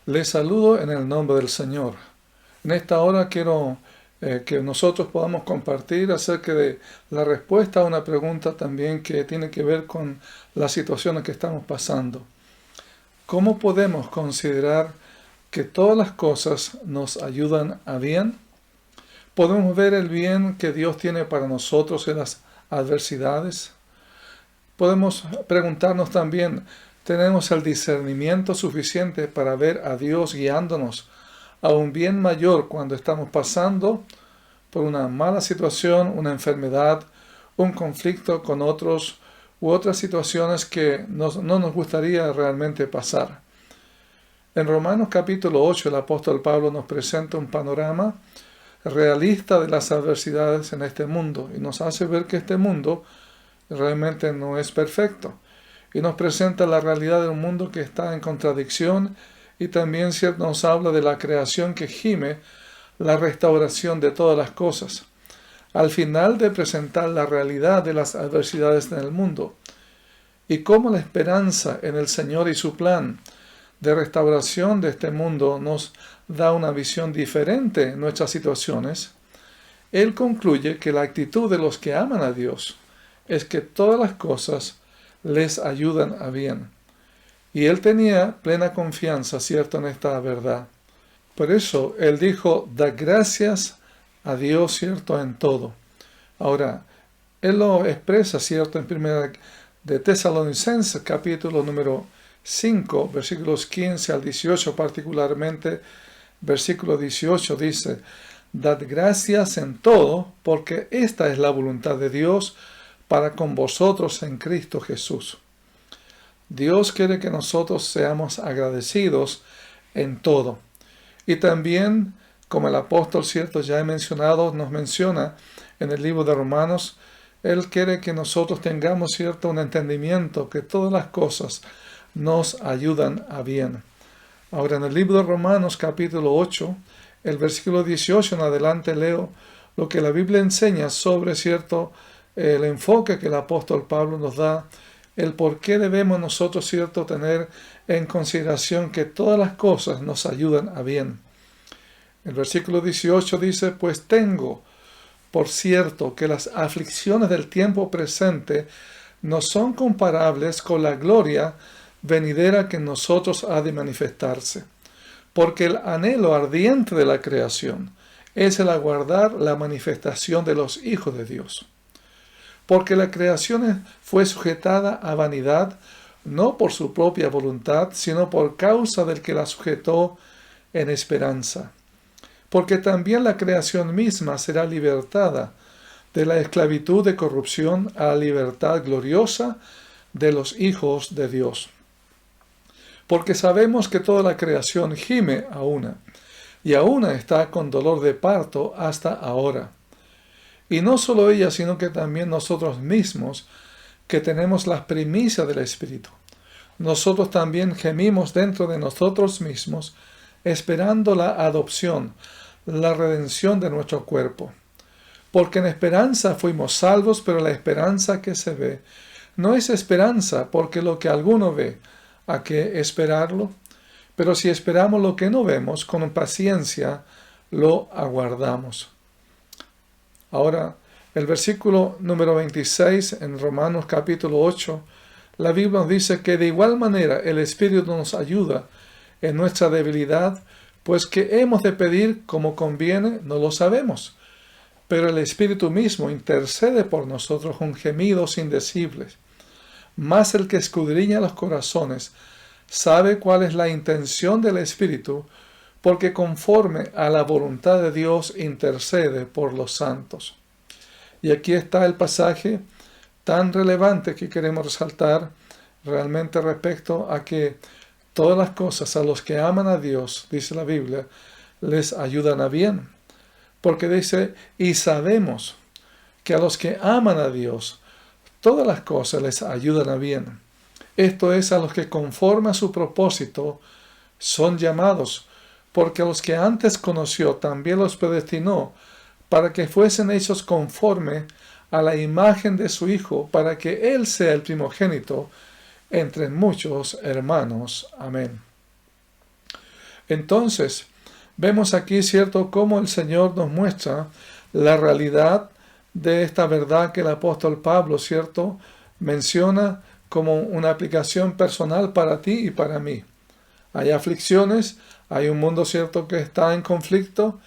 Les saludo en el nombre del Señor. En esta hora quiero que nosotros podamos compartir acerca de la respuesta a una pregunta también que tiene que ver con las situaciones que estamos pasando. ¿Cómo podemos considerar que todas las cosas nos ayudan a bien? ¿Podemos ver el bien que Dios tiene para nosotros en las adversidades? Podemos preguntarnos también, ¿tenemos el discernimiento suficiente para ver a Dios guiándonos a un bien mayor cuando estamos pasando por una mala situación, una enfermedad, un conflicto con otros u otras situaciones que no nos gustaría realmente pasar? En Romanos capítulo 8 el apóstol Pablo nos presenta un panorama realista de las adversidades en este mundo y nos hace ver que este mundo realmente no es perfecto y nos presenta la realidad de un mundo que está en contradicción y también nos habla de la creación que gime la restauración de todas las cosas. Al final de presentar la realidad de las adversidades en el mundo y cómo la esperanza en el Señor y su plan de restauración de este mundo nos da una visión diferente en nuestras situaciones, él concluye que la actitud de los que aman a Dios es que todas las cosas les ayudan a bien. Y él tenía plena confianza, cierto, en esta verdad. Por eso él dijo, da gracias a Dios, cierto, en todo. Ahora, él lo expresa, cierto, en primera de Tesalonicenses, capítulo número 5, versículos 15 al 18, particularmente, versículo 18 dice, dad gracias en todo, porque esta es la voluntad de Dios para con vosotros en Cristo Jesús. Dios quiere que nosotros seamos agradecidos en todo. Y también, como el apóstol, cierto, ya he mencionado, nos menciona en el libro de Romanos, Él quiere que nosotros tengamos, cierto, un entendimiento que todas las cosas nos ayudan a bien. Ahora, en el libro de Romanos, capítulo 8, el versículo 18 en adelante leo lo que la Biblia enseña sobre, cierto, el enfoque que el apóstol Pablo nos da, el por qué debemos nosotros, cierto, tener en consideración que todas las cosas nos ayudan a bien. El versículo 18 dice, pues tengo por cierto que las aflicciones del tiempo presente no son comparables con la gloria venidera que en nosotros ha de manifestarse. Porque el anhelo ardiente de la creación es el aguardar la manifestación de los hijos de Dios. Porque la creación fue sujetada a vanidad, no por su propia voluntad, sino por causa del que la sujetó en esperanza. Porque también la creación misma será libertada de la esclavitud de corrupción a la libertad gloriosa de los hijos de Dios. Porque sabemos que toda la creación gime a una, y a una está con dolor de parto hasta ahora. Y no solo ella, sino que también nosotros mismos, que tenemos las primicias del Espíritu. Nosotros también gemimos dentro de nosotros mismos, esperando la adopción, la redención de nuestro cuerpo. Porque en esperanza fuimos salvos, pero la esperanza que se ve no es esperanza, porque lo que alguno ve, ¿a qué esperarlo? Pero si esperamos lo que no vemos, con paciencia lo aguardamos. Ahora, el versículo número 26 en Romanos capítulo 8, la Biblia nos dice que de igual manera el Espíritu nos ayuda en nuestra debilidad, pues que hemos de pedir como conviene, no lo sabemos. Pero el Espíritu mismo intercede por nosotros con gemidos indecibles. Mas el que escudriña los corazones sabe cuál es la intención del Espíritu, porque conforme a la voluntad de Dios intercede por los santos. Y aquí está el pasaje tan relevante que queremos resaltar realmente respecto a que todas las cosas a los que aman a Dios, dice la Biblia, les ayudan a bien. Porque dice, y sabemos que a los que aman a Dios, todas las cosas les ayudan a bien. Esto es, a los que conforme a su propósito son llamados, porque a los que antes conoció también los predestinó, para que fuesen hechos conforme a la imagen de su Hijo, para que Él sea el primogénito entre muchos hermanos. Amén. Entonces, vemos aquí, ¿cierto?, cómo el Señor nos muestra la realidad de esta verdad que el apóstol Pablo, ¿cierto?, menciona como una aplicación personal para ti y para mí. Hay aflicciones, hay un mundo, ¿cierto?, que está en conflicto,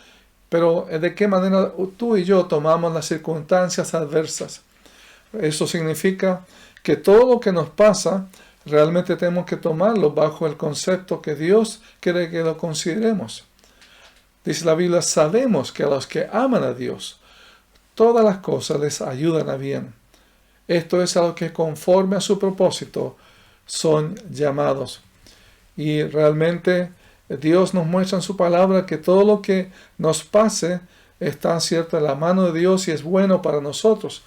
pero ¿de qué manera tú y yo tomamos las circunstancias adversas? Eso significa que todo lo que nos pasa realmente tenemos que tomarlo bajo el concepto que Dios quiere que lo consideremos. Dice la Biblia, sabemos que a los que aman a Dios, todas las cosas les ayudan a bien. Esto es a lo que conforme a su propósito son llamados. Y realmente Dios nos muestra en su palabra que todo lo que nos pase está, ¿cierto?, en la mano de Dios y es bueno para nosotros.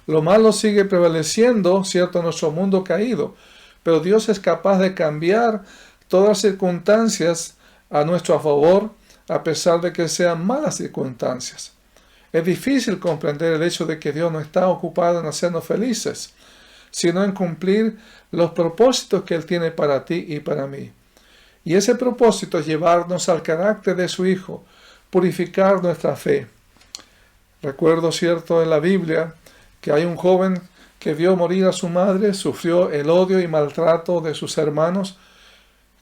Lo malo sigue prevaleciendo, ¿cierto?, en nuestro mundo caído. Pero Dios es capaz de cambiar todas las circunstancias a nuestro favor, a pesar de que sean malas circunstancias. Es difícil comprender el hecho de que Dios no está ocupado en hacernos felices, sino en cumplir los propósitos que Él tiene para ti y para mí. Y ese propósito es llevarnos al carácter de su Hijo, purificar nuestra fe. Recuerdo, ¿cierto?, en la Biblia que hay un joven que vio morir a su madre, sufrió el odio y maltrato de sus hermanos,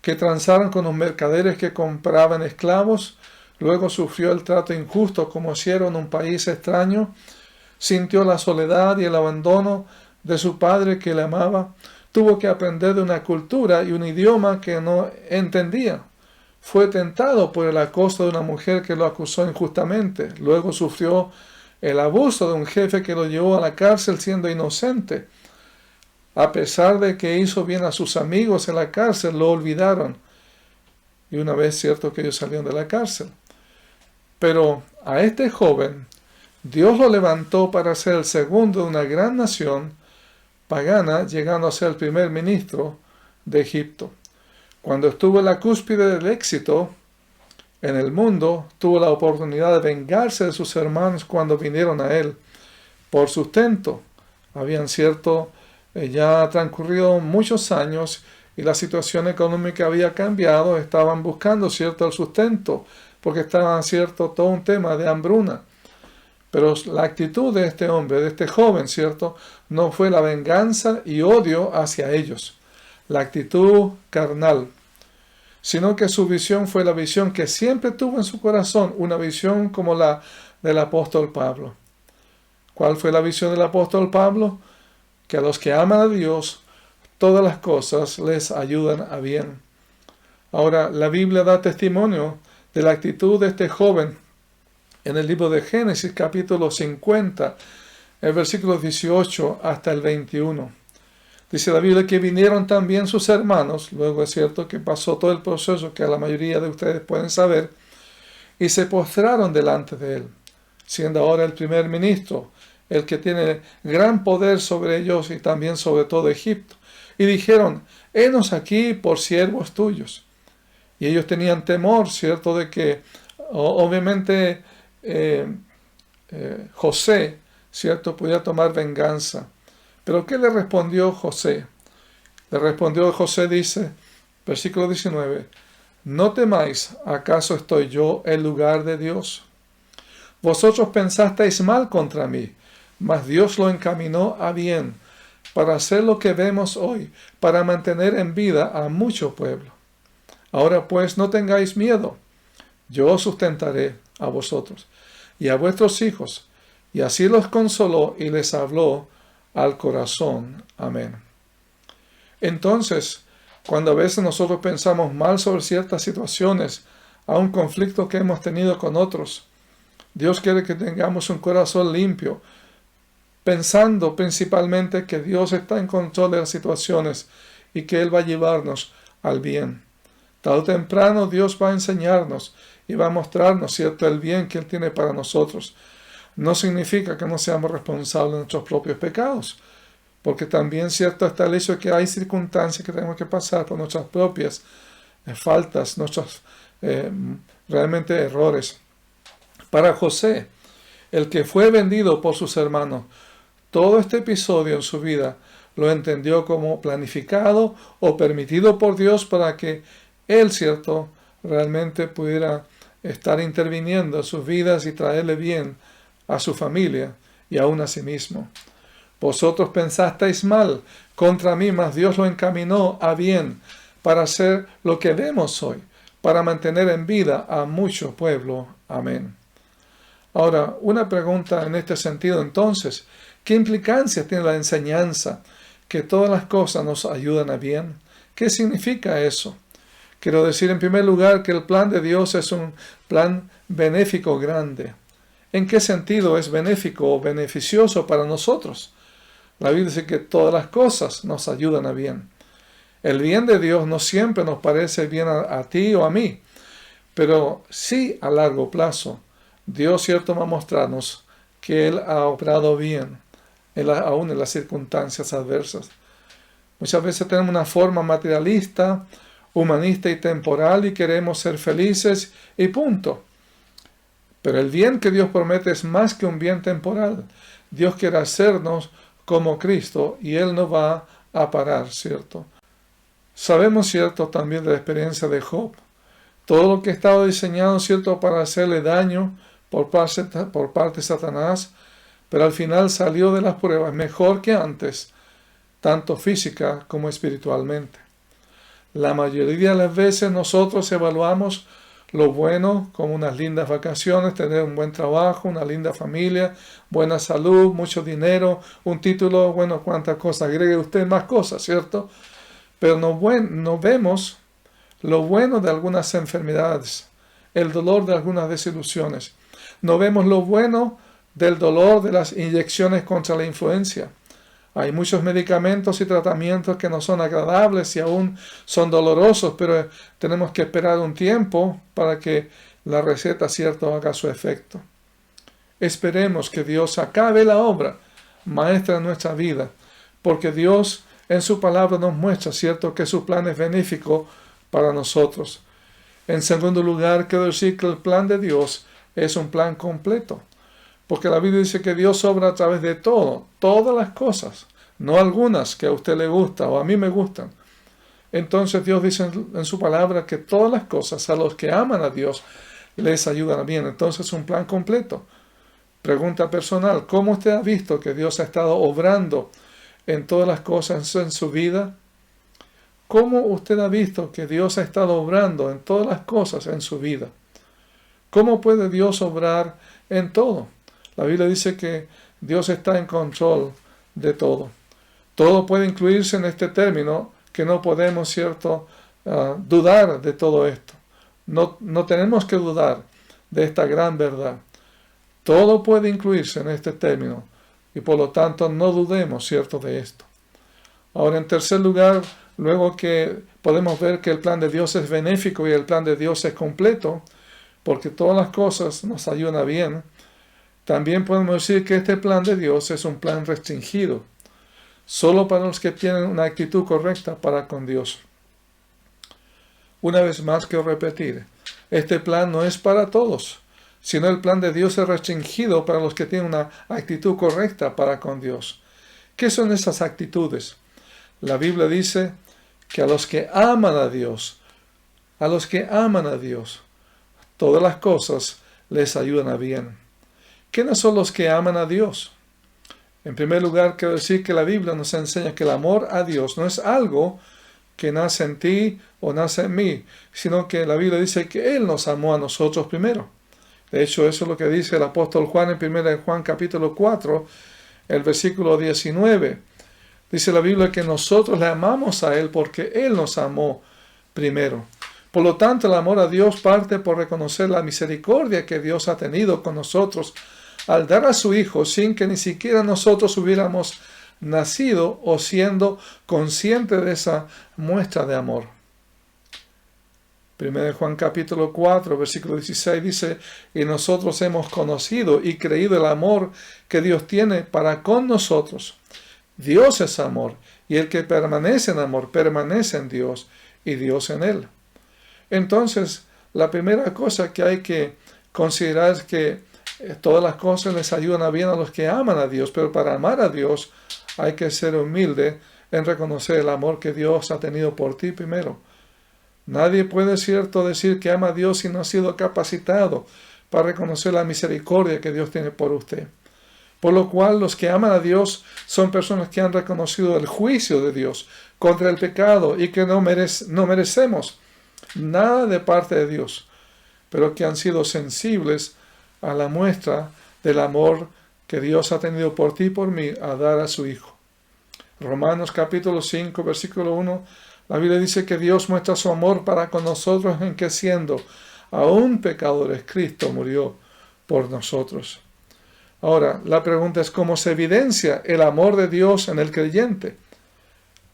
que transaron con los mercaderes que compraban esclavos, luego sufrió el trato injusto como hicieron en un país extraño, sintió la soledad y el abandono de su padre que le amaba, tuvo que aprender de una cultura y un idioma que no entendía. Fue tentado por el acoso de una mujer que lo acusó injustamente, luego sufrió el abuso de un jefe que lo llevó a la cárcel siendo inocente. A pesar de que hizo bien a sus amigos en la cárcel, lo olvidaron. Y una vez cierto que ellos salieron de la cárcel. Pero a este joven, Dios lo levantó para ser el segundo de una gran nación pagana, llegando a ser el primer ministro de Egipto. Cuando estuvo en la cúspide del éxito en el mundo, tuvo la oportunidad de vengarse de sus hermanos cuando vinieron a él por sustento. Habían ya transcurrido muchos años y la situación económica había cambiado, estaban buscando el sustento, porque estaba todo un tema de hambruna. Pero la actitud de este hombre, de este joven, no fue la venganza y odio hacia ellos, la actitud carnal, sino que su visión fue la visión que siempre tuvo en su corazón, una visión como la del apóstol Pablo. ¿Cuál fue la visión del apóstol Pablo? Que a los que aman a Dios, todas las cosas les ayudan a bien. Ahora, la Biblia da testimonio de la actitud de este joven en el libro de Génesis, capítulo 50, el versículo 18 hasta el 21. Dice la Biblia que vinieron también sus hermanos, luego es cierto que pasó todo el proceso que la mayoría de ustedes pueden saber, y se postraron delante de él, siendo ahora el primer ministro, el que tiene gran poder sobre ellos y también sobre todo Egipto. Y dijeron, henos aquí por siervos tuyos. Y ellos tenían temor, de que obviamente José, podía tomar venganza. Pero ¿qué le respondió José? Le respondió José, dice, versículo 19, no temáis, ¿acaso estoy yo en lugar de Dios? Vosotros pensasteis mal contra mí, mas Dios lo encaminó a bien, para hacer lo que vemos hoy, para mantener en vida a mucho pueblo. Ahora pues no tengáis miedo, yo os sustentaré a vosotros y a vuestros hijos. Y así los consoló y les habló al corazón. Amén. Entonces, cuando a veces nosotros pensamos mal sobre ciertas situaciones, a un conflicto que hemos tenido con otros, Dios quiere que tengamos un corazón limpio, pensando principalmente que Dios está en control de las situaciones y que Él va a llevarnos al bien. Tarde o temprano Dios va a enseñarnos y va a mostrarnos, el bien que Él tiene para nosotros. No significa que no seamos responsables de nuestros propios pecados, porque también, está el hecho de que hay circunstancias que tenemos que pasar por nuestras propias faltas, nuestros realmente errores. Para José, el que fue vendido por sus hermanos, todo este episodio en su vida lo entendió como planificado o permitido por Dios para que él, realmente pudiera estar interviniendo en sus vidas y traerle bien a su familia y aún a sí mismo. Vosotros pensasteis mal contra mí, mas Dios lo encaminó a bien para hacer lo que vemos hoy, para mantener en vida a mucho pueblo. Amén. Ahora, una pregunta en este sentido entonces, ¿qué implicancias tiene la enseñanza que todas las cosas nos ayudan a bien? ¿Qué significa eso? Quiero decir en primer lugar que el plan de Dios es un plan benéfico grande. ¿En qué sentido es benéfico o beneficioso para nosotros? La Biblia dice que todas las cosas nos ayudan a bien. El bien de Dios no siempre nos parece bien a ti o a mí, pero sí a largo plazo. Dios, cierto, va a mostrarnos que Él ha obrado bien, aún en las circunstancias adversas. Muchas veces tenemos una forma materialista, humanista y temporal y queremos ser felices y punto. Pero el bien que Dios promete es más que un bien temporal. Dios quiere hacernos como Cristo y Él no va a parar, ¿cierto? Sabemos, ¿cierto?, también de la experiencia de Job. Todo lo que estaba diseñado, ¿cierto?, para hacerle daño por parte de Satanás, pero al final salió de las pruebas mejor que antes, tanto física como espiritualmente. La mayoría de las veces nosotros evaluamos lo bueno como unas lindas vacaciones, tener un buen trabajo, una linda familia, buena salud, mucho dinero, un título, bueno, cuántas cosas, agregue usted más cosas, ¿cierto? Pero no vemos lo bueno de algunas enfermedades, el dolor de algunas desilusiones. No vemos lo bueno del dolor de las inyecciones contra la influencia. Hay muchos medicamentos y tratamientos que no son agradables y aún son dolorosos, pero tenemos que esperar un tiempo para que la receta, cierto, haga su efecto. Esperemos que Dios acabe la obra maestra de nuestra vida, porque Dios en su palabra nos muestra, cierto, que su plan es benéfico para nosotros. En segundo lugar, quiero decir que el plan de Dios es un plan completo. Porque la Biblia dice que Dios obra a través de todo, todas las cosas, no algunas que a usted le gusta o a mí me gustan. Entonces Dios dice en su palabra que todas las cosas a los que aman a Dios les ayudan bien. Entonces es un plan completo. Pregunta personal, ¿cómo usted ha visto que Dios ha estado obrando en todas las cosas en su vida? ¿Cómo usted ha visto que Dios ha estado obrando en todas las cosas en su vida? ¿Cómo puede Dios obrar en todo? La Biblia dice que Dios está en control de todo. Todo puede incluirse en este término que no podemos, ¿cierto?, dudar de todo esto. No tenemos que dudar de esta gran verdad. Todo puede incluirse en este término y por lo tanto no dudemos, ¿cierto?, de esto. Ahora, en tercer lugar, luego que podemos ver que el plan de Dios es benéfico y el plan de Dios es completo, porque todas las cosas nos ayudan a bien, también podemos decir que este plan de Dios es un plan restringido, solo para los que tienen una actitud correcta para con Dios. Una vez más quiero repetir, este plan no es para todos, sino el plan de Dios es restringido para los que tienen una actitud correcta para con Dios. ¿Qué son esas actitudes? La Biblia dice que a los que aman a Dios, todas las cosas les ayudan a bien. ¿Quiénes son los que aman a Dios? En primer lugar, quiero decir que la Biblia nos enseña que el amor a Dios no es algo que nace en ti o nace en mí, sino que la Biblia dice que Él nos amó a nosotros primero. De hecho, eso es lo que dice el apóstol Juan en 1 Juan capítulo 4, el versículo 19. Dice la Biblia que nosotros le amamos a Él porque Él nos amó primero. Por lo tanto, el amor a Dios parte por reconocer la misericordia que Dios ha tenido con nosotros al dar a su Hijo sin que ni siquiera nosotros hubiéramos nacido o siendo conscientes de esa muestra de amor. 1 Juan capítulo 4, versículo 16 dice, y nosotros hemos conocido y creído el amor que Dios tiene para con nosotros. Dios es amor, y el que permanece en amor permanece en Dios y Dios en él. Entonces, la primera cosa que hay que considerar es que todas las cosas les ayudan a bien a los que aman a Dios, pero para amar a Dios hay que ser humilde en reconocer el amor que Dios ha tenido por ti primero. Nadie puede, cierto, decir que ama a Dios si no ha sido capacitado para reconocer la misericordia que Dios tiene por usted. Por lo cual, los que aman a Dios son personas que han reconocido el juicio de Dios contra el pecado y que no merecemos nada de parte de Dios, pero que han sido sensibles a la muestra del amor que Dios ha tenido por ti y por mí a dar a su Hijo. Romanos capítulo 5, versículo 1, la Biblia dice que Dios muestra su amor para con nosotros en que siendo aún pecadores, Cristo murió por nosotros. Ahora, la pregunta es cómo se evidencia el amor de Dios en el creyente.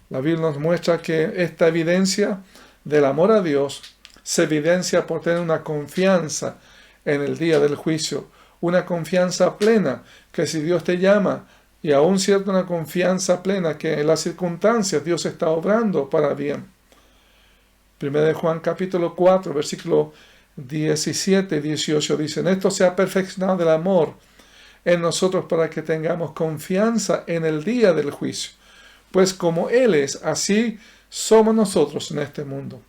La Biblia nos muestra que esta evidencia del amor a Dios se evidencia por tener una confianza en el día del juicio, una confianza plena que si Dios te llama, y aún cierto una confianza plena que en las circunstancias Dios está obrando para bien. 1 Juan capítulo 4, versículo 17 y 18 dice: en esto se ha perfeccionado el amor en nosotros para que tengamos confianza en el día del juicio. Pues como Él es, así somos nosotros en este mundo.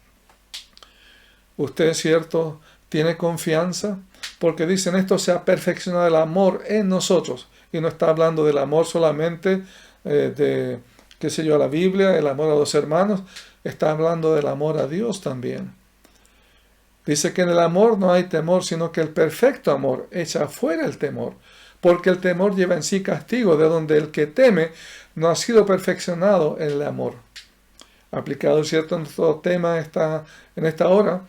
Usted, cierto, tiene confianza porque dicen esto se ha perfeccionado el amor en nosotros. Y no está hablando del amor solamente de, qué sé yo, la Biblia, el amor a los hermanos. Está hablando del amor a Dios también. Dice que en el amor no hay temor, sino que el perfecto amor echa fuera el temor. Porque el temor lleva en sí castigo, de donde el que teme no ha sido perfeccionado en el amor. Aplicado, cierto, en nuestro tema en esta hora,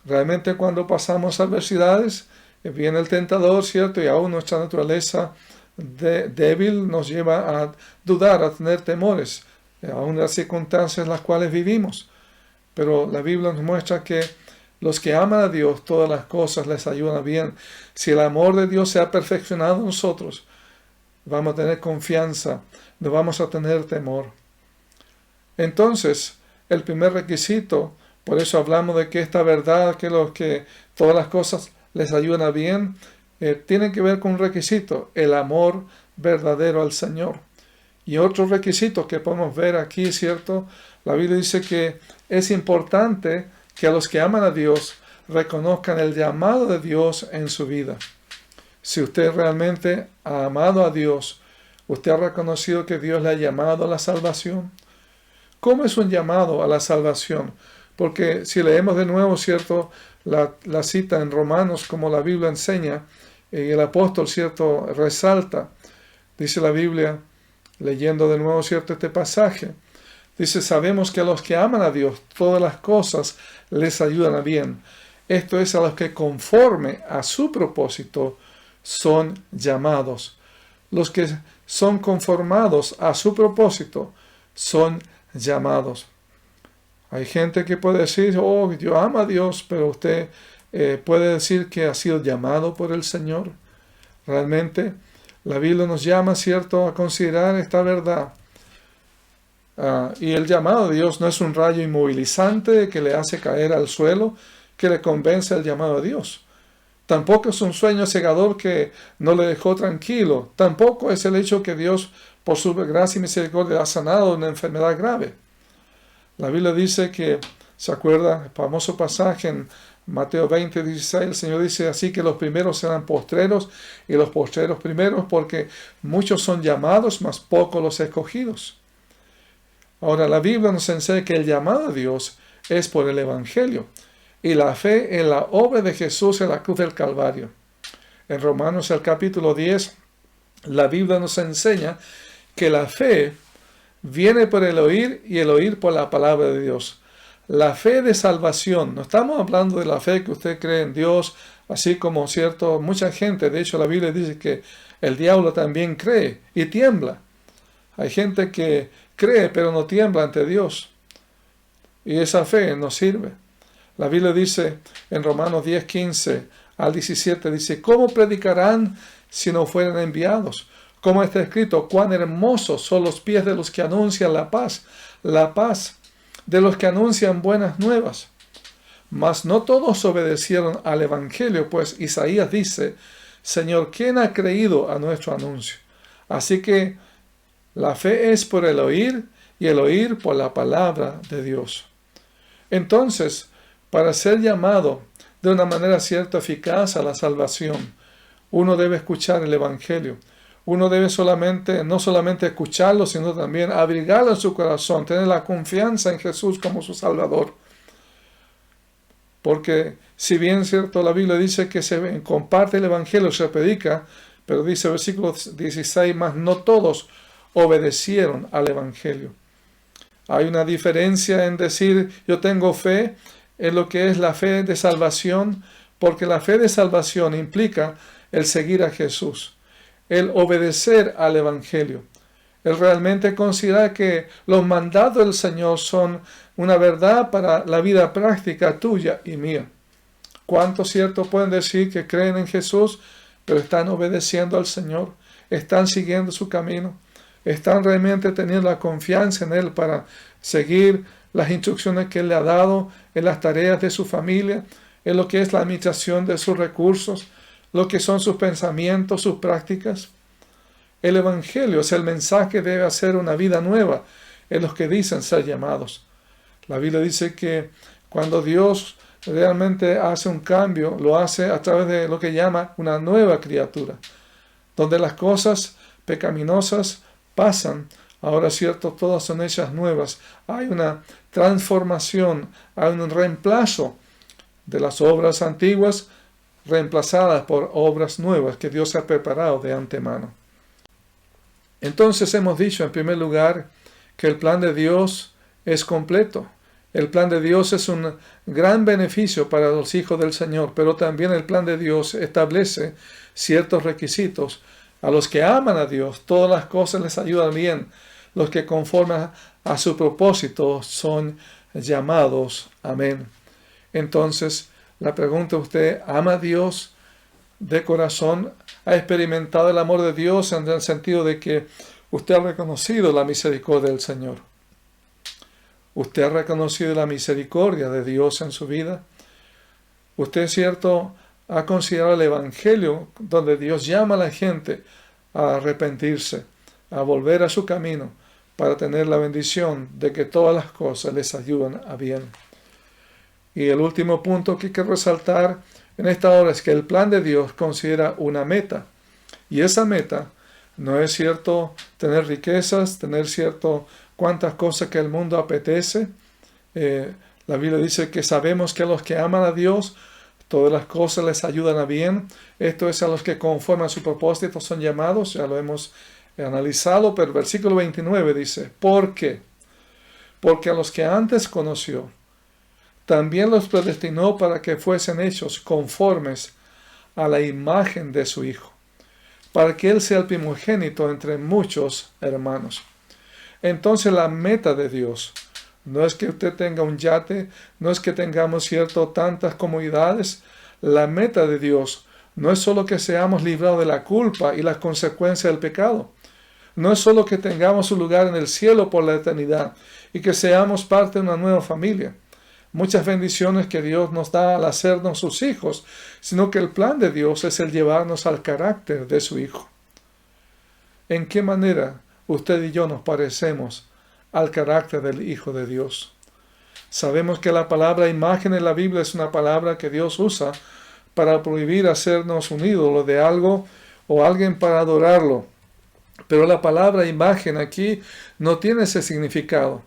realmente cuando pasamos adversidades, viene el tentador, cierto, y aún nuestra naturaleza débil nos lleva a dudar, a tener temores, aún las circunstancias en las cuales vivimos. Pero la Biblia nos muestra que los que aman a Dios, todas las cosas les ayudan bien. Si el amor de Dios se ha perfeccionado en nosotros, vamos a tener confianza, no vamos a tener temor. Entonces, el primer requisito, por eso hablamos de que esta verdad, que todas las cosas les ayudan a bien, tiene que ver con un requisito, el amor verdadero al Señor. Y otro requisito que podemos ver aquí, ¿cierto? La Biblia dice que es importante que a los que aman a Dios reconozcan el llamado de Dios en su vida. Si usted realmente ha amado a Dios, usted ha reconocido que Dios le ha llamado a la salvación. ¿Cómo es un llamado a la salvación? Porque si leemos de nuevo, ¿cierto?, la cita en Romanos, como la Biblia enseña, y el apóstol, ¿cierto?, resalta, dice la Biblia, leyendo de nuevo, ¿cierto?, este pasaje, dice: sabemos que a los que aman a Dios, todas las cosas les ayudan a bien. Esto es, a los que conforme a su propósito son llamados. Los que son conformados a su propósito son llamados. Hay gente que puede decir: oh, yo amo a Dios, pero usted puede decir que ha sido llamado por el Señor. Realmente, la Biblia nos llama, ¿cierto?, a considerar esta verdad. Y el llamado de Dios no es un rayo inmovilizante que le hace caer al suelo, que le convence el llamado de Dios. Tampoco es un sueño cegador que no le dejó tranquilo. Tampoco es el hecho que Dios, por su gracia y misericordia, ha sanado una enfermedad grave. La Biblia dice que, ¿se acuerda? El famoso pasaje en Mateo 20, 16, el Señor dice: así que los primeros serán postreros y los postreros primeros, porque muchos son llamados, mas pocos los escogidos. Ahora, la Biblia nos enseña que el llamado a Dios es por el Evangelio y la fe en la obra de Jesús en la cruz del Calvario. En Romanos, el capítulo 10, la Biblia nos enseña que la fe viene por el oír y el oír por la palabra de Dios. La fe de salvación, no estamos hablando de la fe que usted cree en Dios, así como, cierto, mucha gente, de hecho la Biblia dice que el diablo también cree y tiembla. Hay gente que cree pero no tiembla ante Dios. Y esa fe no sirve. La Biblia dice en Romanos 10, 15 al 17, dice: ¿cómo predicarán si no fueran enviados? Como está escrito: cuán hermosos son los pies de los que anuncian la paz de los que anuncian buenas nuevas. Mas no todos obedecieron al Evangelio, pues Isaías dice: Señor, ¿quién ha creído a nuestro anuncio? Así que la fe es por el oír y el oír por la palabra de Dios. Entonces, Para ser llamado de una manera cierta, eficaz a la salvación, uno debe escuchar el Evangelio. Uno debe no solamente escucharlo, sino también abrigarlo en su corazón, tener la confianza en Jesús como su Salvador. Porque si bien cierto la Biblia dice que se comparte el Evangelio, se predica, pero dice el versículo 16, mas no todos obedecieron al Evangelio. Hay una diferencia en decir yo tengo fe en lo que es la fe de salvación, porque la fe de salvación implica el seguir a Jesús, el obedecer al Evangelio, el realmente considerar que los mandatos del Señor son una verdad para la vida práctica tuya y mía. ¿Cuántos ciertos pueden decir que creen en Jesús, pero están obedeciendo al Señor? ¿Están siguiendo su camino? ¿Están realmente teniendo la confianza en Él para seguir las instrucciones que Él le ha dado en las tareas de su familia, en lo que es la administración de sus recursos, lo que son sus pensamientos, sus prácticas? El Evangelio es el mensaje que debe hacer una vida nueva en los que dicen ser llamados. La Biblia dice que cuando Dios realmente hace un cambio, lo hace a través de lo que llama una nueva criatura, donde las cosas pecaminosas pasan, ahora cierto, todas son hechas nuevas. Hay una transformación, hay un reemplazo de las obras antiguas reemplazadas por obras nuevas que Dios ha preparado de antemano. Entonces hemos dicho en primer lugar que el plan de Dios es completo. El plan de Dios es un gran beneficio para los hijos del Señor, pero también el plan de Dios establece ciertos requisitos. A los que aman a Dios, todas las cosas les ayudan bien. Los que conforme a su propósito son llamados. Amén. Entonces, la pregunta: ¿usted ama a Dios de corazón? ¿Ha experimentado el amor de Dios en el sentido de que usted ha reconocido la misericordia del Señor? ¿Usted ha reconocido la misericordia de Dios en su vida? ¿Usted, cierto, ha considerado el Evangelio donde Dios llama a la gente a arrepentirse, a volver a su camino, para tener la bendición de que todas las cosas les ayudan a bien? Y el último punto que hay que resaltar en esta hora es que el plan de Dios considera una meta. Y esa meta no es cierto tener riquezas, tener cierto cuantas cosas que el mundo apetece. La Biblia dice que sabemos que a los que aman a Dios, todas las cosas les ayudan a bien. Esto es a los que conforme a su propósito son llamados. Ya lo hemos analizado, pero el versículo 29 dice: ¿por qué? Porque a los que antes conoció, también los predestinó para que fuesen hechos conformes a la imagen de su Hijo, para que Él sea el primogénito entre muchos hermanos. Entonces la meta de Dios no es que usted tenga un yate, no es que tengamos tantas comodidades. La meta de Dios no es solo que seamos librados de la culpa y las consecuencias del pecado. No es solo que tengamos un lugar en el cielo por la eternidad y que seamos parte de una nueva familia. Muchas bendiciones que Dios nos da al hacernos sus hijos, sino que el plan de Dios es el llevarnos al carácter de su Hijo. ¿En qué manera usted y yo nos parecemos al carácter del Hijo de Dios? Sabemos que la palabra imagen en la Biblia es una palabra que Dios usa para prohibir hacernos un ídolo de algo o alguien para adorarlo. Pero la palabra imagen aquí no tiene ese significado.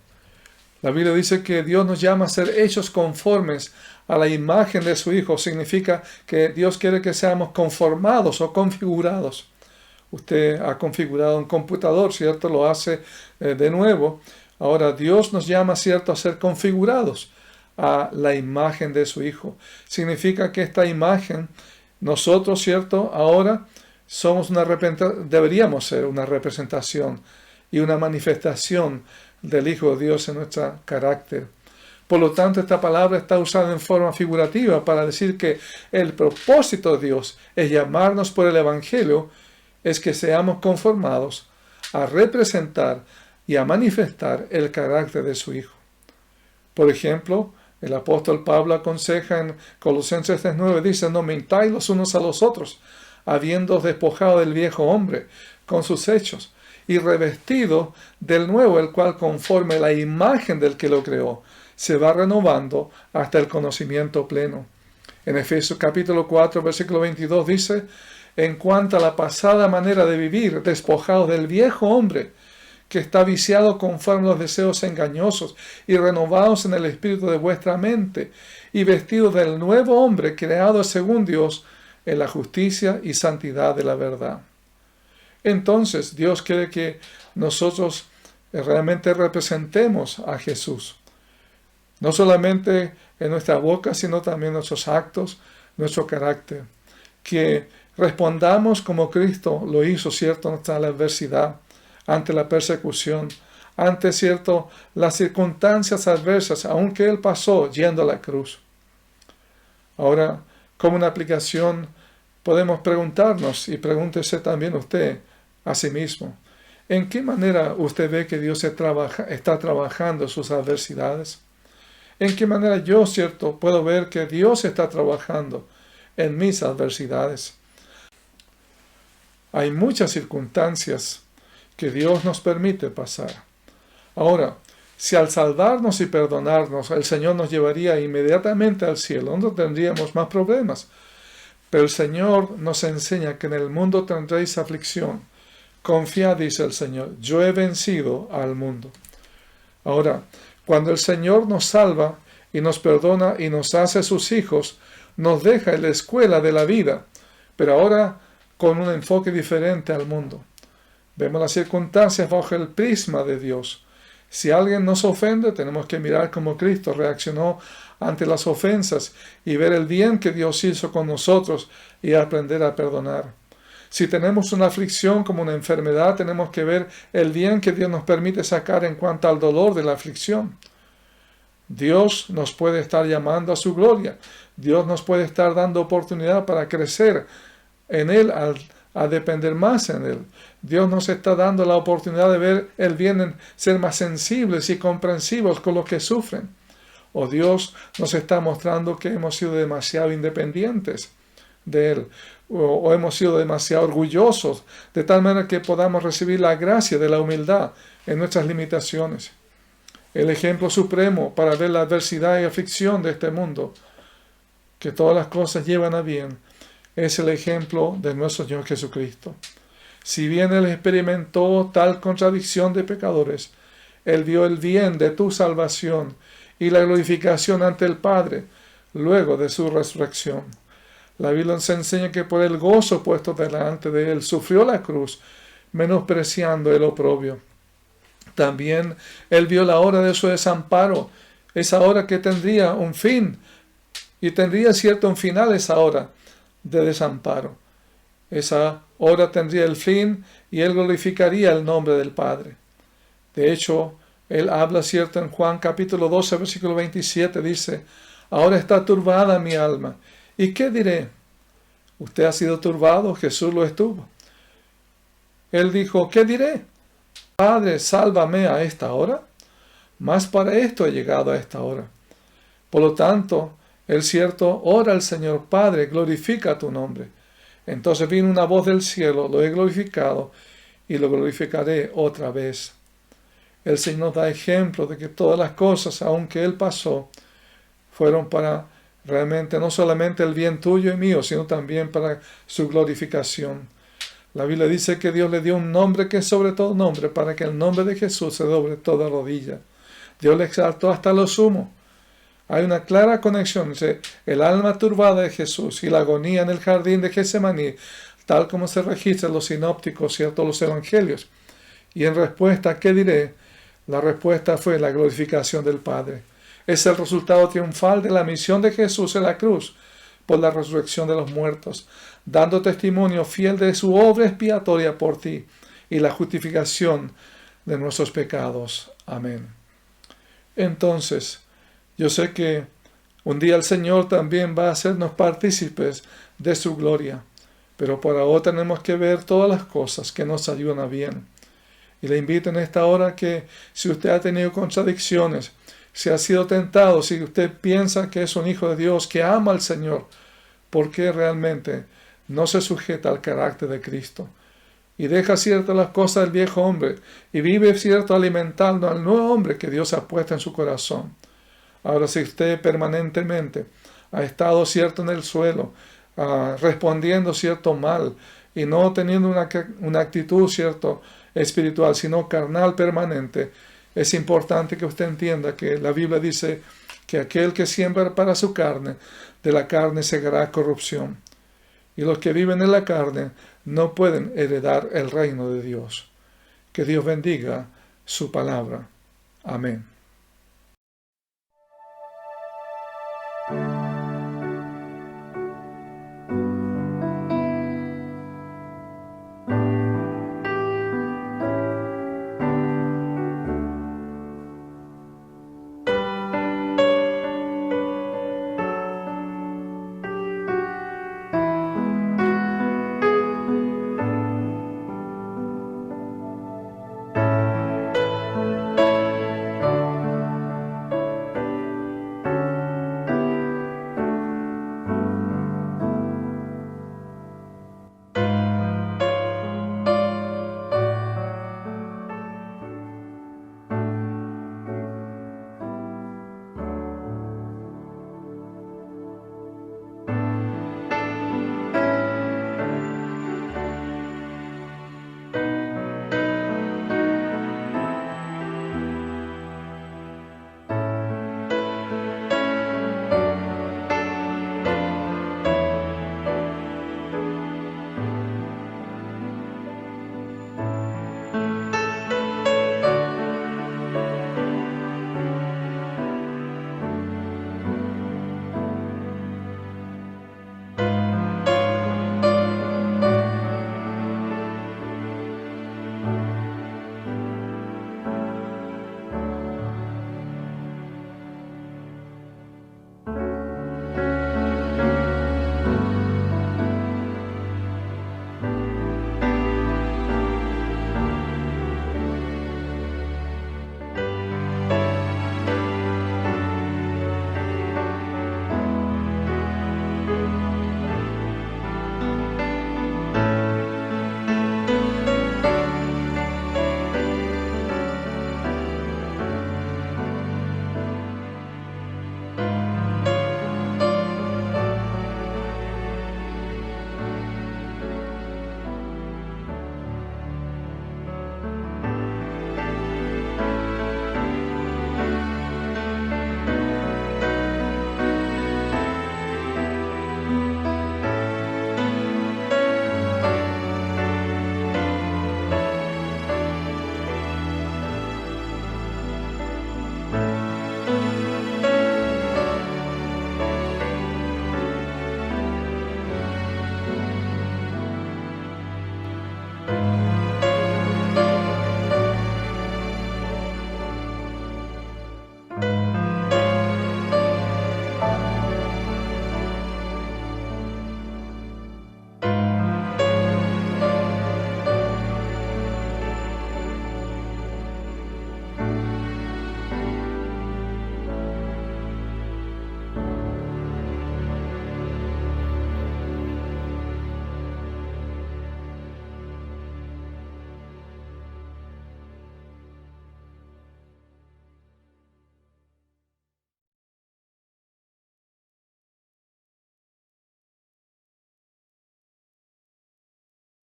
La Biblia dice que Dios nos llama a ser hechos conformes a la imagen de su Hijo. Significa que Dios quiere que seamos conformados o configurados. Usted ha configurado un computador, ¿cierto? Lo hace de nuevo. Ahora Dios nos llama, ¿cierto?, a ser configurados a la imagen de su Hijo. Significa que esta imagen, nosotros, ¿cierto?, ahora deberíamos ser una representación y una manifestación del Hijo de Dios en nuestro carácter. Por lo tanto, esta palabra está usada en forma figurativa para decir que el propósito de Dios es llamarnos por el Evangelio, es que seamos conformados a representar y a manifestar el carácter de su Hijo. Por ejemplo, el apóstol Pablo aconseja en Colosenses 3:9, dice: no mintáis los unos a los otros, habiendo despojado del viejo hombre con sus hechos, y revestido del nuevo, el cual conforme la imagen del que lo creó, se va renovando hasta el conocimiento pleno. En Efesios capítulo 4, versículo 22 dice: en cuanto a la pasada manera de vivir, despojados del viejo hombre, que está viciado conforme a los deseos engañosos, y renovados en el espíritu de vuestra mente, y vestidos del nuevo hombre, creado según Dios, en la justicia y santidad de la verdad. Entonces, Dios quiere que nosotros realmente representemos a Jesús. No solamente en nuestra boca, sino también en nuestros actos, nuestro carácter. Que respondamos como Cristo lo hizo, ¿cierto?, ante la adversidad, ante la persecución, ante, ¿cierto?, las circunstancias adversas, aunque Él pasó yendo a la cruz. Ahora, como una aplicación, podemos preguntarnos, y pregúntese también usted a sí mismo, ¿en qué manera usted ve que Dios está trabajando sus adversidades? ¿En qué manera yo, cierto, puedo ver que Dios está trabajando en mis adversidades? Hay muchas circunstancias que Dios nos permite pasar. Ahora, si al salvarnos y perdonarnos, el Señor nos llevaría inmediatamente al cielo, no tendríamos más problemas. Pero el Señor nos enseña que en el mundo tendréis aflicción. Confiad, dice el Señor, yo he vencido al mundo. Ahora, cuando el Señor nos salva y nos perdona y nos hace sus hijos, nos deja en la escuela de la vida, pero ahora con un enfoque diferente al mundo. Vemos las circunstancias bajo el prisma de Dios. Si alguien nos ofende, tenemos que mirar cómo Cristo reaccionó ante las ofensas y ver el bien que Dios hizo con nosotros y aprender a perdonar. Si tenemos una aflicción como una enfermedad, tenemos que ver el bien que Dios nos permite sacar en cuanto al dolor de la aflicción. Dios nos puede estar llamando a su gloria. Dios nos puede estar dando oportunidad para crecer en Él, a depender más en Él. Dios nos está dando la oportunidad de ver el bien en ser más sensibles y comprensivos con los que sufren. O Dios nos está mostrando que hemos sido demasiado independientes de Él, o hemos sido demasiado orgullosos, de tal manera que podamos recibir la gracia de la humildad en nuestras limitaciones. El ejemplo supremo para ver la adversidad y aflicción de este mundo, que todas las cosas llevan a bien, es el ejemplo de nuestro Señor Jesucristo. Si bien Él experimentó tal contradicción de pecadores, Él vio el bien de tu salvación y la glorificación ante el Padre luego de su resurrección. La Biblia nos enseña que por el gozo puesto delante de Él sufrió la cruz, menospreciando el oprobio. También Él vio la hora de su desamparo, esa hora que tendría un fin, y tendría cierto un final esa hora de desamparo. Esa hora tendría el fin y Él glorificaría el nombre del Padre. De hecho, Él habla, cierto, en Juan capítulo 12, versículo 27, dice: ahora está turbada mi alma. ¿Y qué diré? ¿Usted ha sido turbado? Jesús lo estuvo. Él dijo: ¿qué diré? Padre, sálvame a esta hora. Mas para esto he llegado a esta hora. Por lo tanto, el cierto, ora al Señor: Padre, glorifica tu nombre. Entonces vino una voz del cielo: lo he glorificado y lo glorificaré otra vez. El Señor nos da ejemplo de que todas las cosas, aunque Él pasó, fueron para realmente no solamente el bien tuyo y mío, sino también para su glorificación. La Biblia dice que Dios le dio un nombre que es sobre todo nombre, para que el nombre de Jesús se doble toda rodilla. Dios le exaltó hasta lo sumo. Hay una clara conexión entre el alma turbada de Jesús y la agonía en el jardín de Getsemaní, tal como se registra en los sinópticos, ¿cierto?, los evangelios. Y en respuesta, ¿qué diré? La respuesta fue la glorificación del Padre. Es el resultado triunfal de la misión de Jesús en la cruz por la resurrección de los muertos, dando testimonio fiel de su obra expiatoria por ti y la justificación de nuestros pecados. Amén. Entonces, yo sé que un día el Señor también va a hacernos partícipes de su gloria, pero por ahora tenemos que ver todas las cosas que nos ayudan a bien. Y le invito en esta hora que si usted ha tenido contradicciones, si ha sido tentado, si usted piensa que es un hijo de Dios, que ama al Señor, ¿por qué realmente no se sujeta al carácter de Cristo? Y deja ciertas las cosas del viejo hombre y vive cierto alimentando al nuevo hombre que Dios ha puesto en su corazón. Ahora, si usted permanentemente ha estado cierto en el suelo, respondiendo cierto mal y no teniendo una actitud cierto espiritual, sino carnal permanente, es importante que usted entienda que la Biblia dice que aquel que siembra para su carne, de la carne segará corrupción. Y los que viven en la carne no pueden heredar el reino de Dios. Que Dios bendiga su palabra. Amén.